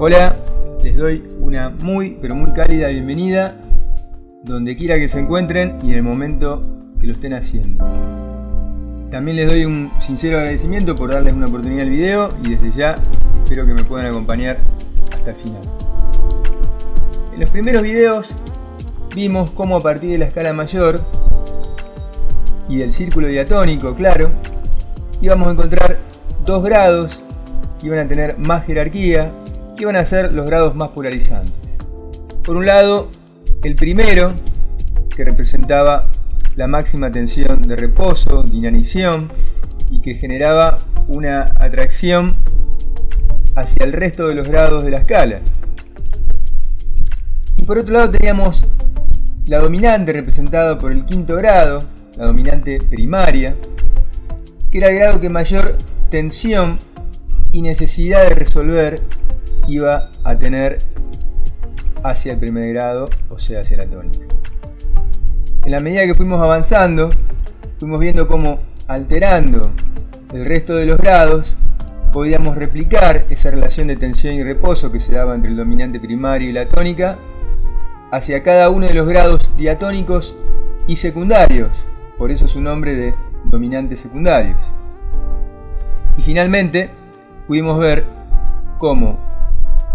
Hola, les doy una muy cálida bienvenida donde quiera que se encuentren y en el momento que lo estén haciendo. También les doy un sincero agradecimiento por darles una oportunidad al video y desde ya espero que me puedan acompañar hasta el final. En los primeros videos vimos cómo a partir de la escala mayor y del círculo diatónico, claro, íbamos a encontrar dos grados que iban a tener más jerarquía, que iban a ser los grados más polarizantes. Por un lado, el primero, que representaba la máxima tensión de reposo, de inanición, y que generaba una atracción hacia el resto de los grados de la escala. Y por otro lado teníamos la dominante, representada por el quinto grado, la dominante primaria, que era el grado que mayor tensión y necesidad de resolver iba a tener hacia el primer grado, o sea, hacia la tónica. En la medida que fuimos avanzando, fuimos viendo cómo, alterando el resto de los grados, podíamos replicar esa relación de tensión y reposo que se daba entre el dominante primario y la tónica hacia cada uno de los grados diatónicos y secundarios, por eso su nombre de dominantes secundarios. Y finalmente pudimos ver cómo,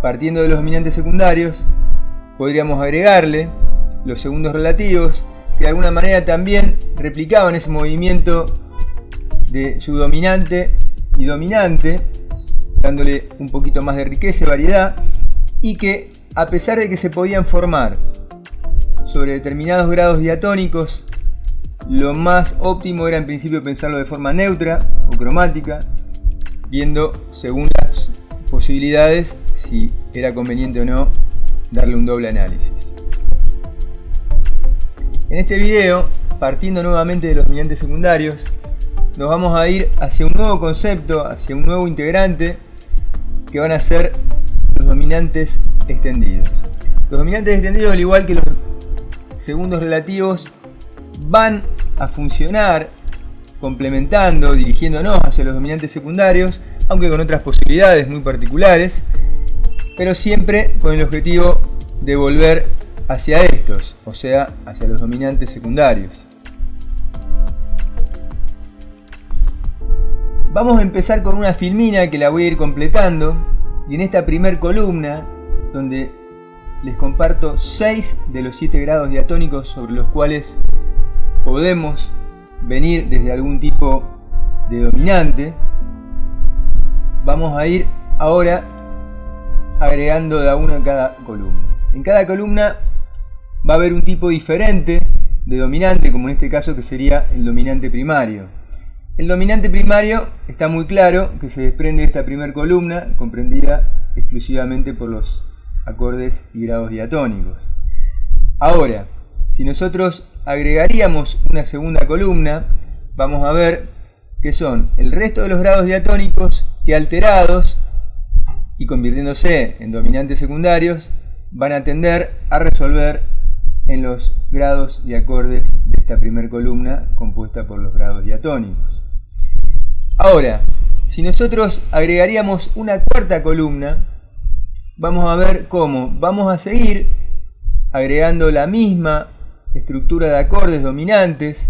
partiendo de los dominantes secundarios, podríamos agregarle los segundos relativos, que de alguna manera también replicaban ese movimiento de subdominante y dominante, dándole un poquito más de riqueza y variedad, y que a pesar de que se podían formar sobre determinados grados diatónicos, lo más óptimo era en principio pensarlo de forma neutra o cromática, viendo según las posibilidades si era conveniente o no darle un doble análisis. En este video, partiendo nuevamente de los dominantes secundarios, nos vamos a ir hacia un nuevo concepto, hacia un nuevo integrante, que van a ser los dominantes extendidos. Los dominantes extendidos, al igual que los segundos relativos, van a funcionar complementando, dirigiéndonos hacia los dominantes secundarios, aunque con otras posibilidades muy particulares, pero siempre con el objetivo de volver hacia estos, o sea, hacia los dominantes secundarios. Vamos a empezar con una filmina que la voy a ir completando, y en esta primer columna, donde les comparto 6 de los 7 grados diatónicos sobre los cuales podemos venir desde algún tipo de dominante, vamos a ir ahora agregando de a uno en cada columna. En cada columna va a haber un tipo diferente de dominante, como en este caso que sería el dominante primario. El dominante primario está muy claro que se desprende de esta primera columna, comprendida exclusivamente por los acordes y grados diatónicos. Ahora, si nosotros agregaríamos una segunda columna, vamos a ver que son el resto de los grados diatónicos que, alterados y convirtiéndose en dominantes secundarios, van a tender a resolver en los grados y acordes de esta primera columna compuesta por los grados diatónicos. Ahora, si nosotros agregaríamos una cuarta columna, vamos a ver cómo vamos a seguir agregando la misma estructura de acordes dominantes,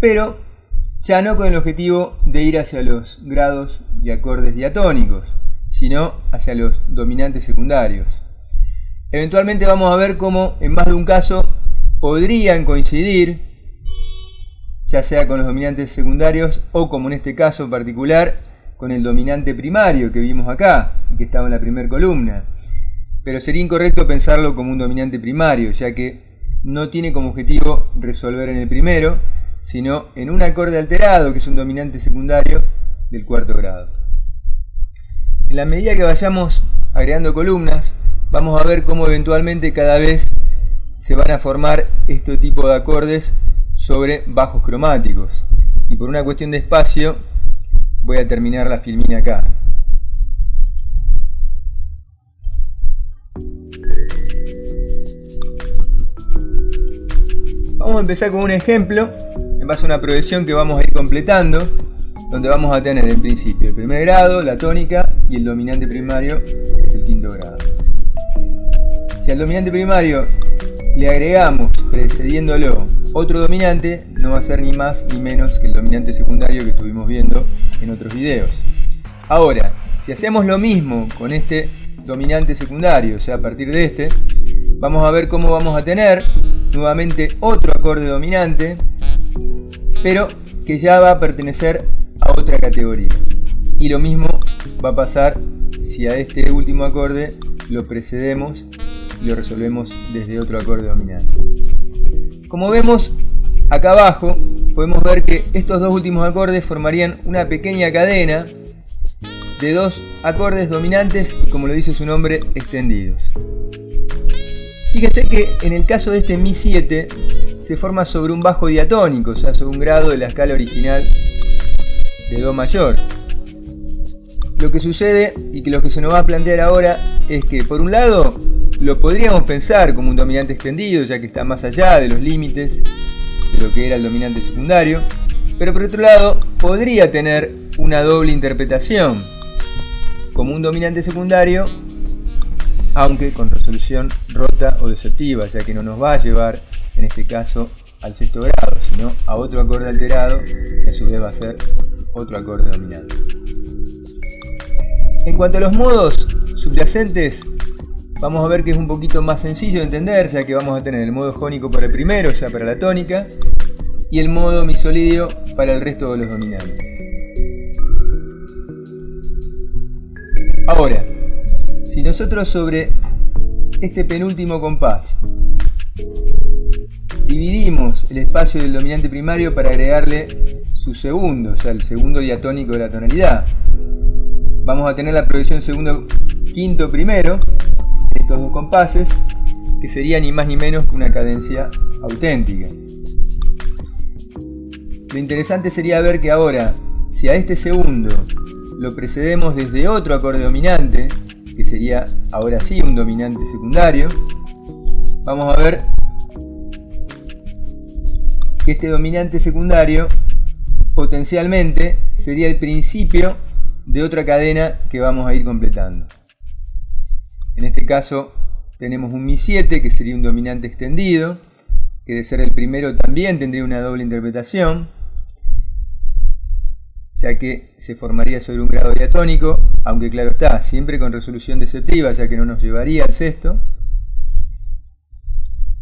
pero ya no con el objetivo de ir hacia los grados y acordes diatónicos, sino hacia los dominantes secundarios. Eventualmente vamos a ver cómo en más de un caso podrían coincidir, ya sea con los dominantes secundarios o, como en este caso particular, con el dominante primario que vimos acá, que estaba en la primera columna. Pero sería incorrecto pensarlo como un dominante primario, ya que no tiene como objetivo resolver en el primero, sino en un acorde alterado, que es un dominante secundario del cuarto grado. En la medida que vayamos agregando columnas, vamos a ver cómo eventualmente cada vez se van a formar este tipo de acordes sobre bajos cromáticos. Y por una cuestión de espacio, voy a terminar la filmina acá. Vamos a empezar con un ejemplo en base a una progresión que vamos a ir completando, donde vamos a tener en principio el primer grado, la tónica y el dominante primario quinto grado. Si al dominante primario le agregamos, precediéndolo, otro dominante, no va a ser ni más ni menos que el dominante secundario que estuvimos viendo en otros videos. Ahora, si hacemos lo mismo con este dominante secundario, o sea, a partir de este, vamos a ver cómo vamos a tener nuevamente otro acorde dominante, pero que ya va a pertenecer a otra categoría. Y lo mismo va a pasar si a este último acorde lo precedemos y lo resolvemos desde otro acorde dominante. Como vemos acá abajo, podemos ver que estos dos últimos acordes formarían una pequeña cadena de dos acordes dominantes, como lo dice su nombre, extendidos. Fíjense que en el caso de este Mi 7 se forma sobre un bajo diatónico, o sea, sobre un grado de la escala original de Do mayor. Lo que sucede y que lo que se nos va a plantear ahora es que, por un lado, lo podríamos pensar como un dominante extendido, ya que está más allá de los límites de lo que era el dominante secundario, pero por otro lado podría tener una doble interpretación como un dominante secundario, aunque con resolución rota o deceptiva, ya que no nos va a llevar en este caso al sexto grado, sino a otro acorde alterado, que a su vez va a ser otro acorde dominante. En cuanto a los modos subyacentes, vamos a ver que es un poquito más sencillo de entender, ya que vamos a tener el modo jónico para el primero, o sea, para la tónica, y el modo misolidio para el resto de los dominantes. Ahora, si nosotros sobre este penúltimo compás dividimos el espacio del dominante primario para agregarle su segundo, o sea, el segundo diatónico de la tonalidad, vamos a tener la progresión segundo, quinto, primero, estos dos compases, que sería ni más ni menos que una cadencia auténtica. Lo interesante sería ver que ahora, si a este segundo lo precedemos desde otro acorde dominante, que sería ahora sí un dominante secundario, vamos a ver que este dominante secundario potencialmente sería el principio de otra cadena que vamos a ir completando. En este caso tenemos un Mi 7, que sería un dominante extendido, que de ser el primero también tendría una doble interpretación, ya que se formaría sobre un grado diatónico, aunque claro está, siempre con resolución deceptiva, ya que no nos llevaría al sexto.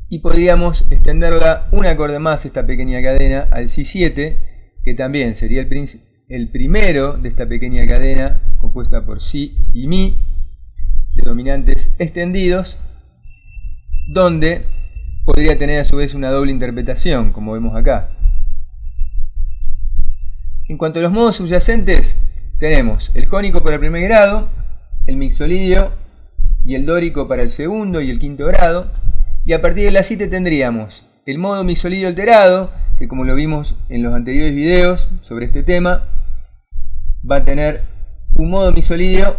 Y podríamos extenderla un acorde más, esta pequeña cadena, al Si 7, que también sería el primero de esta pequeña cadena compuesta por Si y Mi, de dominantes extendidos, donde podría tener a su vez una doble interpretación, como vemos acá. En cuanto a los modos subyacentes, tenemos el jónico para el primer grado, el mixolidio y el dórico para el segundo y el quinto grado, y a partir de la 7 tendríamos el modo mixolidio alterado, que como lo vimos en los anteriores videos sobre este tema, va a tener un modo mixolidio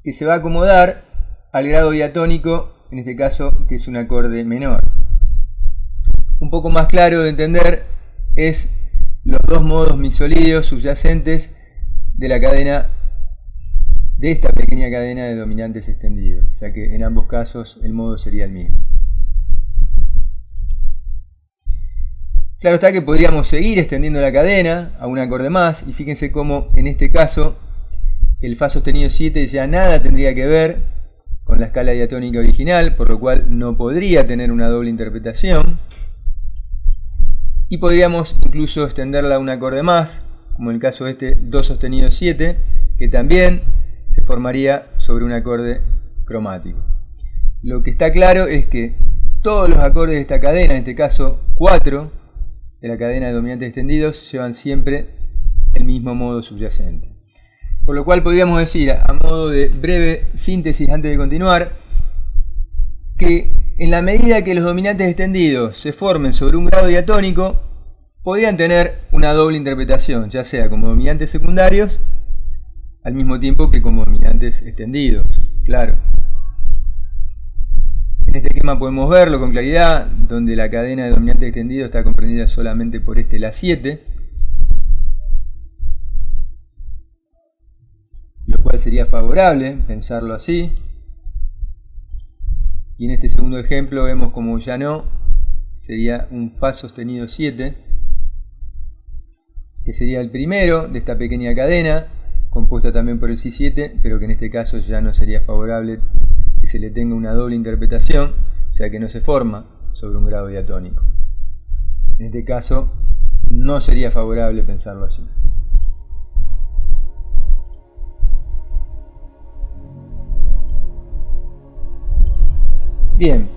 que se va a acomodar al grado diatónico, en este caso que es un acorde menor. Un poco más claro de entender es los dos modos mixolidios subyacentes de la cadena, de esta pequeña cadena de dominantes extendidos, ya que en ambos casos el modo sería el mismo. Claro está que podríamos seguir extendiendo la cadena a un acorde más, y fíjense cómo en este caso el Fa sostenido 7 ya nada tendría que ver con la escala diatónica original, por lo cual no podría tener una doble interpretación. Y podríamos incluso extenderla a un acorde más, como en el caso de este Do sostenido 7, que también se formaría sobre un acorde cromático. Lo que está claro es que todos los acordes de esta cadena, en este caso 4 de la cadena de dominantes extendidos, llevan siempre el mismo modo subyacente. Por lo cual podríamos decir, a modo de breve síntesis antes de continuar, que en la medida que los dominantes extendidos se formen sobre un grado diatónico, podrían tener una doble interpretación, ya sea como dominantes secundarios, al mismo tiempo que como dominantes extendidos. Claro. En este esquema podemos verlo con claridad, donde la cadena de dominantes extendidos está comprendida solamente por este La 7, lo cual sería favorable pensarlo así, Y en este segundo ejemplo vemos como ya no, sería un Fa sostenido 7, que sería el primero de esta pequeña cadena, compuesta también por el Si7, pero que en este caso ya no sería favorable que se le tenga una doble interpretación, ya que no se forma sobre un grado diatónico. En este caso no sería favorable pensarlo así. Bien,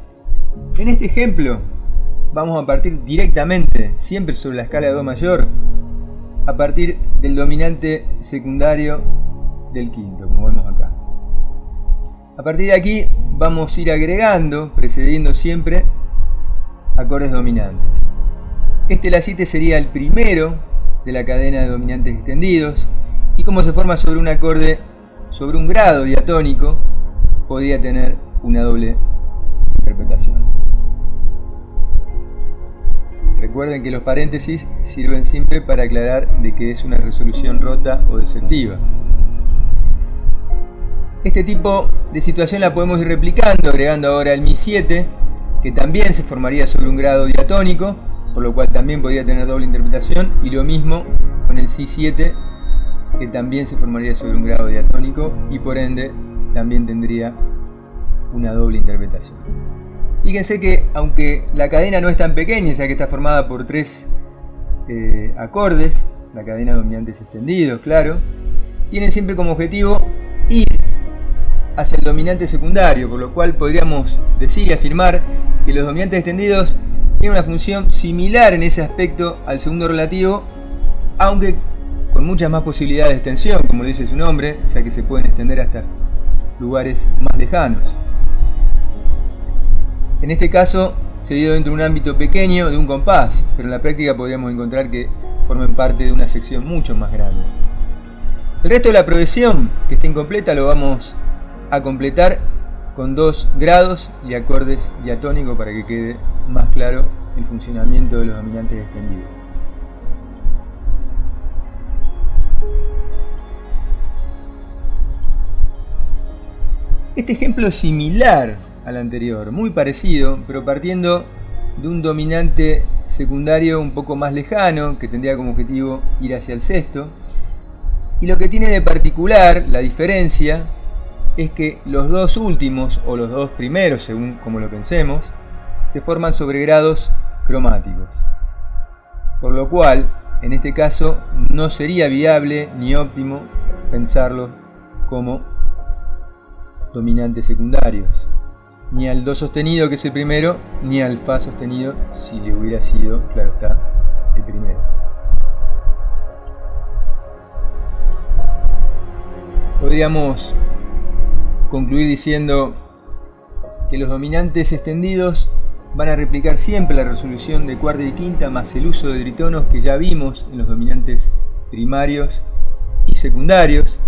en este ejemplo vamos a partir directamente, siempre sobre la escala de Do mayor, a partir del dominante secundario del quinto, como vemos acá. A partir de aquí vamos a ir agregando, precediendo siempre, acordes dominantes. Este La7 sería el primero de la cadena de dominantes extendidos, y como se forma sobre un acorde, sobre un grado diatónico, podría tener una doble interpretación. Recuerden que los paréntesis sirven siempre para aclarar de que es una resolución rota o deceptiva. Este tipo de situación la podemos ir replicando, agregando ahora el Mi7, que también se formaría sobre un grado diatónico, por lo cual también podría tener doble interpretación, y lo mismo con el Si7, que también se formaría sobre un grado diatónico y por ende también tendría una doble interpretación. Fíjense que aunque la cadena no es tan pequeña, ya que está formada por 3 acordes, la cadena de dominantes extendidos, claro, tienen siempre como objetivo ir hacia el dominante secundario, por lo cual podríamos decir y afirmar que los dominantes extendidos tienen una función similar en ese aspecto al segundo relativo, aunque con muchas más posibilidades de extensión, como dice su nombre, ya que se pueden extender hasta lugares más lejanos. En este caso se dio dentro de un ámbito pequeño de un compás, pero en la práctica podríamos encontrar que formen parte de una sección mucho más grande. El resto de la progresión, que está incompleta, lo vamos a completar con 2 grados y acordes diatónicos para que quede más claro el funcionamiento de los dominantes extendidos. Este ejemplo es similar al anterior, muy parecido, pero partiendo de un dominante secundario un poco más lejano, que tendría como objetivo ir hacia el sexto. Y lo que tiene de particular, la diferencia, es que los dos últimos, o los dos primeros, según como lo pensemos, se forman sobre grados cromáticos. Por lo cual, en este caso, no sería viable ni óptimo pensarlo como dominantes secundarios. Ni al Do sostenido, que es el primero, ni al Fa sostenido, si le hubiera sido, claro está, el primero. Podríamos concluir diciendo que los dominantes extendidos van a replicar siempre la resolución de cuarta y quinta más el uso de tritonos que ya vimos en los dominantes primarios y secundarios.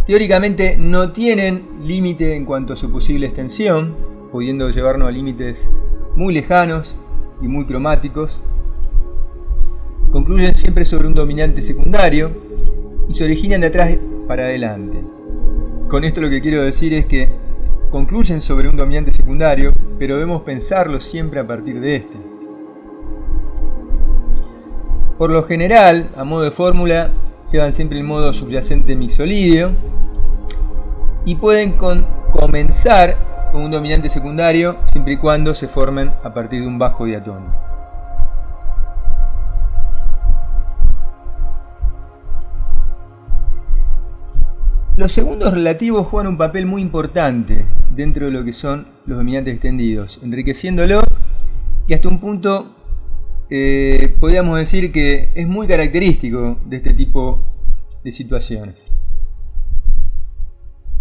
Teóricamente no tienen límite en cuanto a su posible extensión, pudiendo llevarnos a límites muy lejanos y muy cromáticos. Concluyen siempre sobre un dominante secundario y se originan de atrás para adelante. Con esto lo que quiero decir es que concluyen sobre un dominante secundario, pero debemos pensarlo siempre a partir de este. Por lo general, a modo de fórmula, llevan siempre el modo subyacente mixolidio y pueden comenzar con un dominante secundario siempre y cuando se formen a partir de un bajo diatónico. Los segundos relativos juegan un papel muy importante dentro de lo que son los dominantes extendidos, enriqueciéndolo, y hasta un punto podríamos decir que es muy característico de este tipo de situaciones.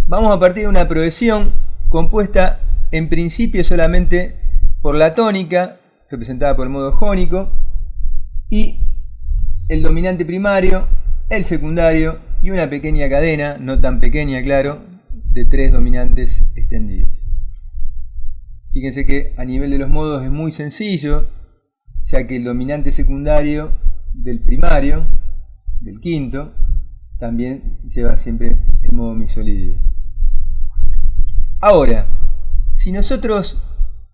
Vamos a partir de una progresión compuesta en principio solamente por la tónica, representada por el modo jónico, y el dominante primario, el secundario y una pequeña cadena, no tan pequeña claro, de 3 dominantes extendidos. Fíjense que a nivel de los modos es muy sencillo, ya que el dominante secundario del primario, del quinto, también lleva siempre el modo mixolidio. Ahora, Si nosotros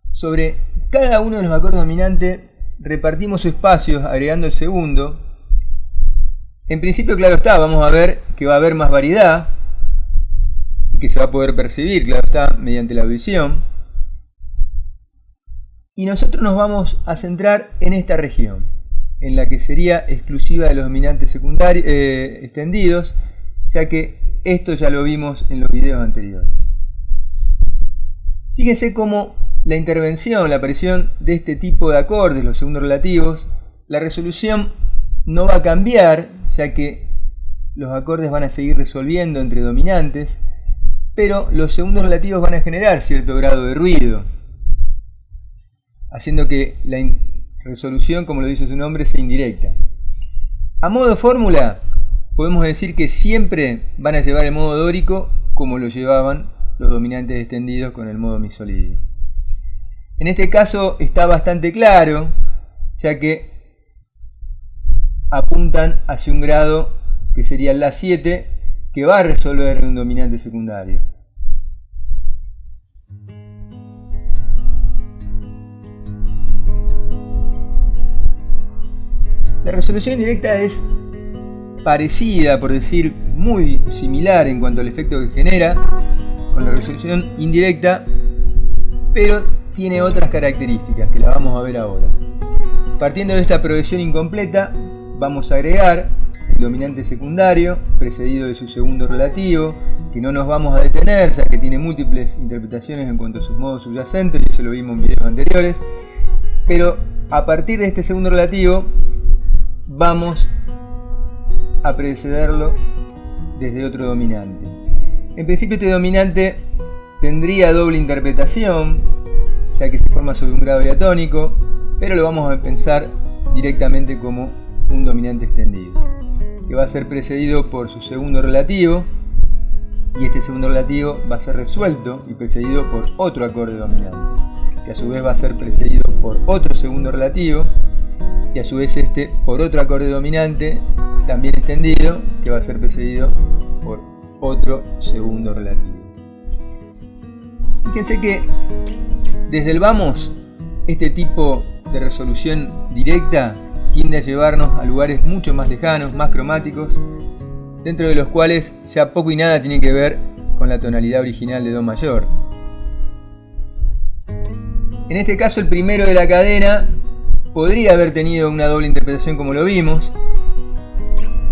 sobre cada uno de los acordes dominantes repartimos su espacio agregando el segundo, en principio, claro está, vamos a ver que va a haber más variedad, que se va a poder percibir, claro está, mediante la audición. Y nosotros nos vamos a centrar en esta región, en la que sería exclusiva de los dominantes secundarios extendidos, ya que esto ya lo vimos en los videos anteriores. Fíjense cómo la intervención, la aparición de este tipo de acordes, los segundos relativos, la resolución no va a cambiar, ya que los acordes van a seguir resolviendo entre dominantes, pero los segundos relativos van a generar cierto grado de ruido, haciendo que la resolución, como lo dice su nombre, sea indirecta. A modo de fórmula, podemos decir que siempre van a llevar el modo dórico como lo llevaban los dominantes extendidos con el modo misolidio. En este caso está bastante claro, ya que apuntan hacia un grado que sería el La7, que va a resolver un dominante secundario. La resolución indirecta es parecida, por decir, muy similar en cuanto al efecto que genera con la resolución indirecta, pero tiene otras características que la vamos a ver ahora. Partiendo de esta progresión incompleta, vamos a agregar el dominante secundario precedido de su segundo relativo, que no nos vamos a detener, ya que tiene múltiples interpretaciones en cuanto a sus modos subyacentes, y eso lo vimos en videos anteriores, pero a partir de este segundo relativo vamos a precederlo desde otro dominante. En principio este dominante tendría doble interpretación, ya que se forma sobre un grado diatónico, pero lo vamos a pensar directamente como un dominante extendido, que va a ser precedido por su segundo relativo, y este segundo relativo va a ser resuelto y precedido por otro acorde dominante, que a su vez va a ser precedido por otro segundo relativo, y a su vez este por otro acorde dominante también extendido, que va a ser precedido por otro segundo relativo. Fíjense que desde el vamos, este tipo de resolución directa tiende a llevarnos a lugares mucho más lejanos, más cromáticos, dentro de los cuales ya poco y nada tiene que ver con la tonalidad original de Do mayor. En este caso, el primero de la cadena podría haber tenido una doble interpretación como lo vimos,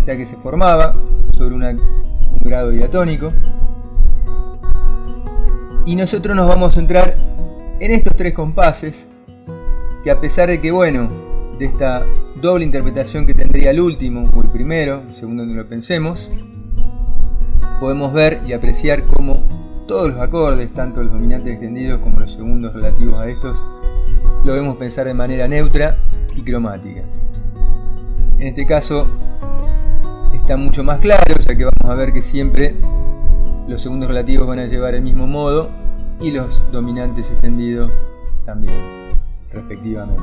ya que se formaba sobre un grado diatónico, y nosotros nos vamos a centrar en estos tres compases, que a pesar de que, bueno, de esta doble interpretación que tendría el último o el primero, según donde lo pensemos, podemos ver y apreciar cómo todos los acordes, tanto los dominantes extendidos como los segundos relativos a estos, lo vemos pensar de manera neutra y cromática. En este caso está mucho más claro, ya que vamos a ver que siempre los segundos relativos van a llevar el mismo modo y los dominantes extendidos también, respectivamente.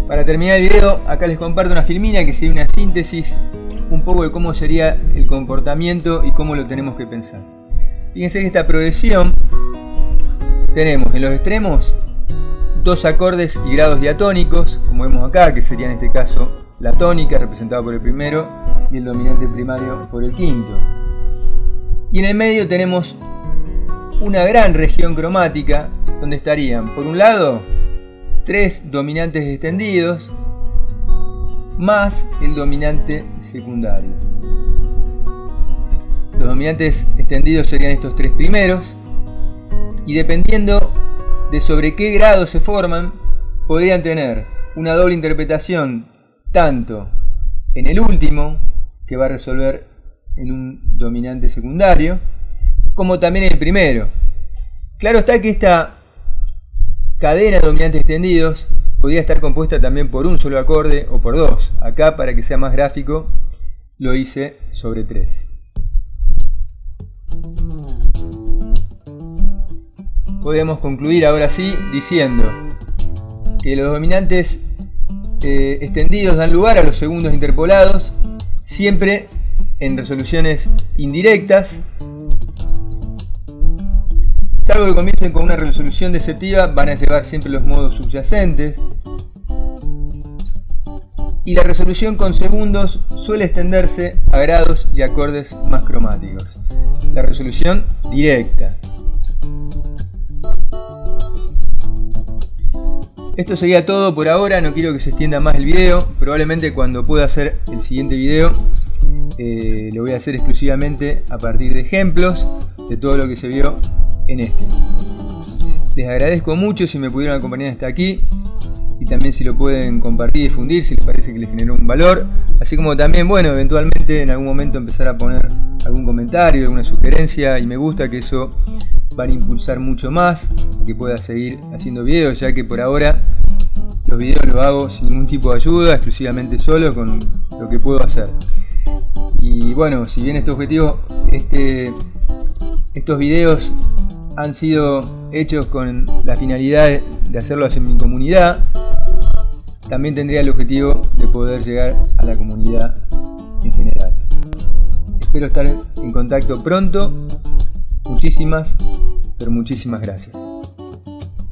Para terminar el video, acá les comparto una filmina que sería una síntesis un poco de cómo sería el comportamiento y cómo lo tenemos que pensar. Fíjense que esta progresión tenemos en los extremos dos acordes y grados diatónicos, como vemos acá, que sería en este caso la tónica representada por el primero y el dominante primario por el quinto. Y en el medio tenemos una gran región cromática donde estarían, por un lado, tres dominantes extendidos más el dominante secundario. Los dominantes extendidos serían estos tres primeros, y dependiendo de sobre qué grado se forman, podrían tener una doble interpretación tanto en el último, que va a resolver en un dominante secundario, como también en el primero. Claro está que esta cadena de dominantes extendidos podría estar compuesta también por un solo acorde o por dos. Acá, para que sea más gráfico, lo hice sobre 3. Podemos concluir ahora sí diciendo que los dominantes extendidos dan lugar a los segundos interpolados, siempre en resoluciones indirectas, salvo que comiencen con una resolución deceptiva, van a llevar siempre los modos subyacentes. Y la resolución con segundos suele extenderse a grados y acordes más cromáticos. La resolución directa. Esto sería todo por ahora, no quiero que se extienda más el video. Probablemente cuando pueda hacer el siguiente video lo voy a hacer exclusivamente a partir de ejemplos de todo lo que se vio en este. Les agradezco mucho si me pudieron acompañar hasta aquí, y también si lo pueden compartir y difundir si les parece que les generó un valor, así como también, bueno, eventualmente en algún momento empezar a poner algún comentario, alguna sugerencia, y me gusta que eso van a impulsar mucho más que pueda seguir haciendo videos, ya que por ahora los videos los hago sin ningún tipo de ayuda, exclusivamente solo con lo que puedo hacer. Y bueno, si bien este objetivo, estos videos han sido hechos con la finalidad de hacerlo en mi comunidad, también tendría el objetivo de poder llegar a la comunidad en general. Espero estar en contacto pronto. Muchísimas, pero muchísimas gracias.